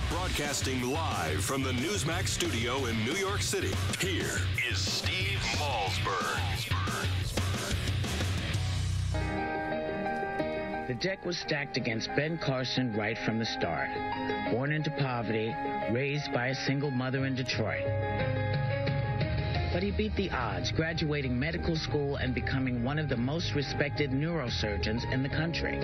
Broadcasting live from the Newsmax studio in New York City, here is Steve Malzberg. The deck was stacked against Ben Carson right from the start. Born into poverty, raised by a single mother in Detroit. But he beat the odds, graduating medical school and becoming one of the most respected neurosurgeons in the country.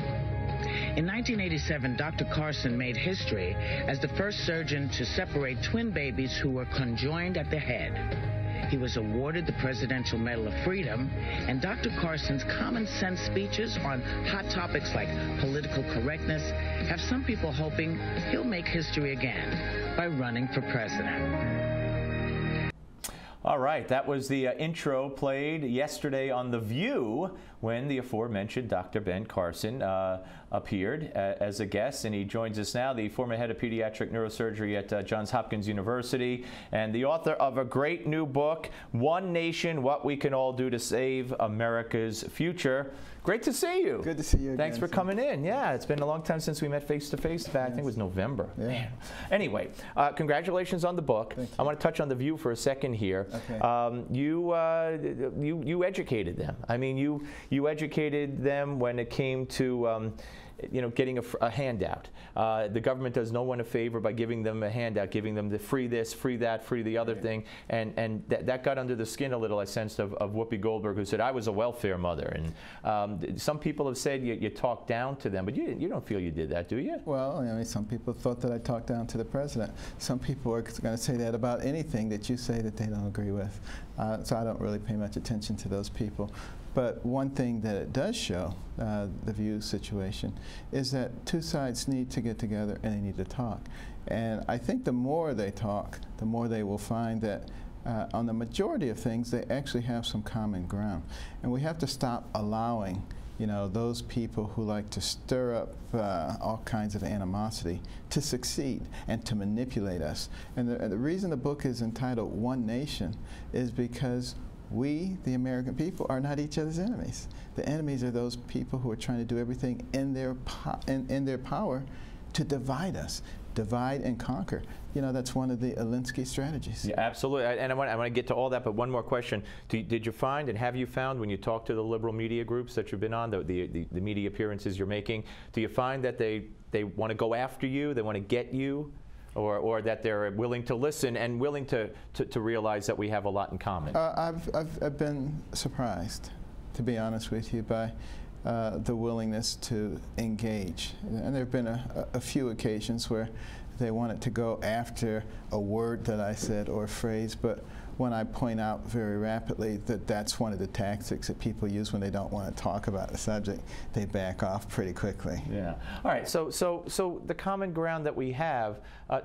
In 1987, Dr. Carson made history as the first surgeon to separate twin babies who were conjoined at the head. He was awarded the Presidential Medal of Freedom, and Dr. Carson's common sense speeches on hot topics like political correctness have some people hoping he'll make history again by running for president. All right, that was the intro played yesterday on The View when the aforementioned Dr. Ben Carson appeared as a guest, and he joins us now, the former head of pediatric neurosurgery at Johns Hopkins University and the author of a great new book, One Nation, What We Can All Do to Save America's Future. Great to see you. Good to see you again. Thanks for coming in. Yeah, it's been a long time since we met face-to-face. I think it was November. Yeah. Man. Anyway, congratulations on the book. Thank you. I want to touch on The View for a second here. Okay. You educated them. I mean, you educated them when it came to getting a handout. The government does no one a favor by giving them a handout, giving them the free this, free that, free the other thing, and that got under the skin a little, I sensed, of Whoopi Goldberg, who said, I was a welfare mother. And some people have said you talked down to them, but you don't feel you did that, do you? Well, I mean, some people thought that I talked down to the president. Some people are going to say that about anything that you say that they don't agree with. So I don't really pay much attention to those people. But one thing that it does show, the View situation, is that two sides need to get together and they need to talk. And I think the more they talk, the more they will find that on the majority of things, they actually have some common ground. And we have to stop allowing those people who like to stir up all kinds of animosity to succeed and to manipulate us. And the reason the book is entitled One Nation is because we, the American people, are not each other's enemies. The enemies are those people who are trying to do everything in their power to divide us, divide and conquer. That's one of the Alinsky strategies. Yeah, absolutely. And I want to get to all that, but one more question. Did you find, and have you found, when you talk to the liberal media groups that you've been on, the media appearances you're making, do you find that they want to go after you, they want to get you? Or that they're willing to listen and willing to realize that we have a lot in common? I've been surprised, to be honest with you, by the willingness to engage. And there have been a few occasions where they wanted to go after a word that I said or a phrase, but when I point out very rapidly that that's one of the tactics that people use when they don't want to talk about the subject, they back off pretty quickly. Yeah. All right. So the common ground that we have,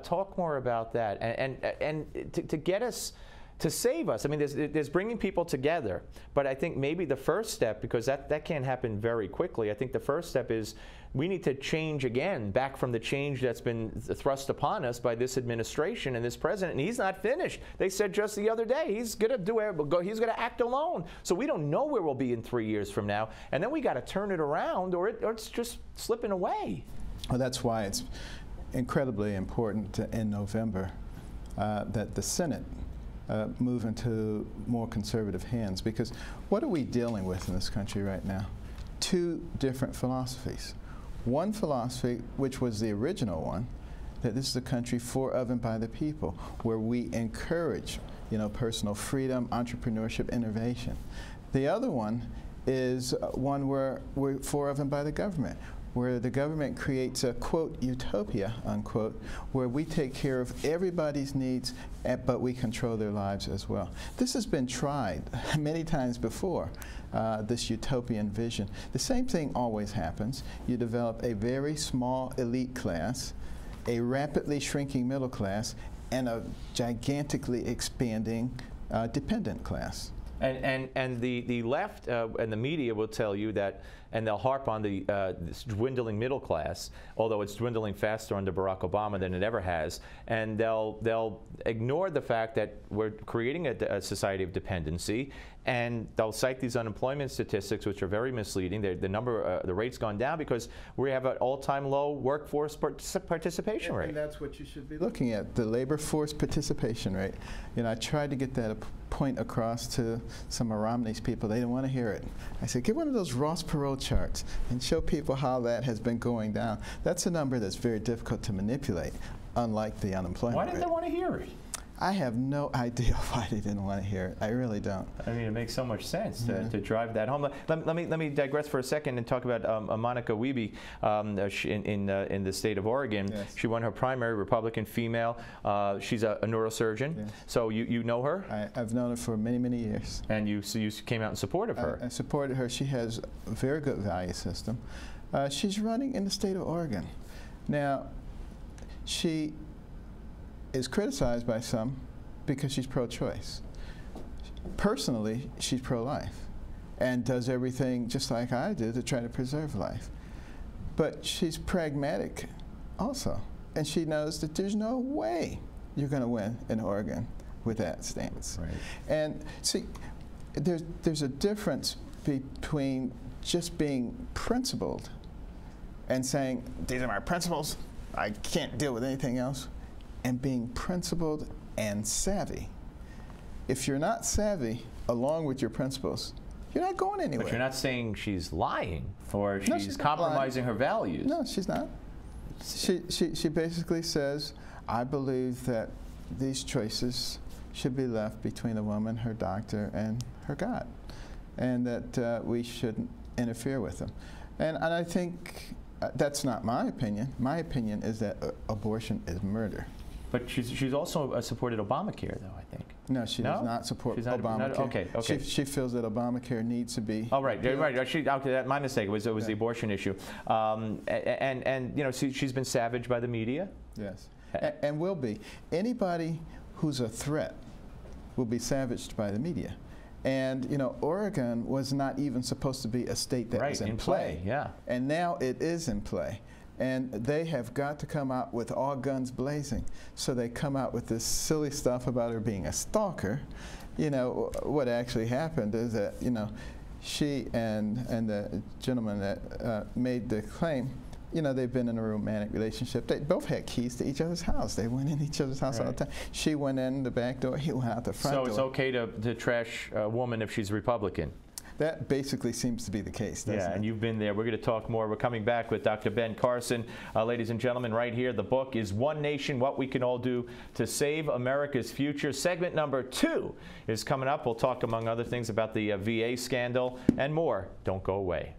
talk more about that, and to get us, to save us. I mean, there's bringing people together, but I think maybe the first step, because that can't happen very quickly, I think the first step is we need to change again, back from the change that's been thrust upon us by this administration and this president, and he's not finished. They said just the other day he's going to act alone. So we don't know where we'll be in 3 years from now, and then we got to turn it around, or it's just slipping away. Well, that's why it's incredibly important in November that the Senate move into more conservative hands, because what are we dealing with in this country right now? Two different philosophies. One philosophy, which was the original one, that this is a country for, of, and by the people, where we encourage, personal freedom, entrepreneurship, innovation. The other one is one where we're for, of, and by the government, where the government creates a, quote, utopia, unquote, where we take care of everybody's needs, but we control their lives as well. This has been tried many times before, this utopian vision. The same thing always happens. You develop a very small elite class, a rapidly shrinking middle class, and a gigantically expanding dependent class. And the left and the media will tell you that and they'll harp on the this dwindling middle class, although it's dwindling faster under Barack Obama than it ever has, and they'll ignore the fact that we're creating a society of dependency, and they'll cite these unemployment statistics, which are very misleading. The rate's gone down because we have an all-time low workforce participation rate. And that's what you should be looking at, the labor force participation rate. You know, I tried to get that point across to some of Romney's people. They didn't want to hear it. I said, get one of those Ross Perot charts and show people how that has been going down. That's a number that's very difficult to manipulate, unlike the unemployment rate. Why didn't they want to hear it? I have no idea why they didn't want to hear it. I really don't. I mean, it makes so much sense to drive that home. Let me digress for a second and talk about Monica Wiebe in the state of Oregon. Yes. She won her primary, Republican female. She's a neurosurgeon. Yes. So you know her? I've known her for many, many years. And you came out in support of her. I supported her. She has a very good value system. She's running in the state of Oregon. Now, she is criticized by some because she's pro-choice. Personally, she's pro-life and does everything just like I do to try to preserve life. But she's pragmatic also, and she knows that there's no way you're going to win in Oregon with that stance. Right. And see, there's a difference between just being principled and saying, these are my principles, I can't deal with anything else, and being principled and savvy. If you're not savvy along with your principles, you're not going anywhere. But you're not saying she's lying or No, she's compromising her values. No, she's not. She basically says, I believe that these choices should be left between a woman, her doctor, and her God, and that we shouldn't interfere with them. And I think that's not my opinion. My opinion is that abortion is murder. But she's also supported Obamacare, though, I think. No, she does not support Obamacare. Okay. She feels that Obamacare needs to be. Oh, right. Okay, my mistake. It was the abortion issue. And you know, she's been savaged by the media. Yes, and will be. Anybody who's a threat will be savaged by the media. And you know, Oregon was not even supposed to be a state that was in play. Yeah. And now it is in play. And they have got to come out with all guns blazing. So they come out with this silly stuff about her being a stalker. You know, what actually happened is that, you know, she and the gentleman that made the claim, you know, they've been in a romantic relationship. They both had keys to each other's house. They went in each other's house all the time. She went in the back door, he went out the front door. So it's okay to trash a woman if she's Republican? That basically seems to be the case, doesn't it? Yeah, and you've been there. We're going to talk more. We're coming back with Dr. Ben Carson. Ladies and gentlemen, right here, the book is One Nation, What We Can All Do to Save America's Future. Segment number 2 is coming up. We'll talk, among other things, about the VA scandal and more. Don't go away.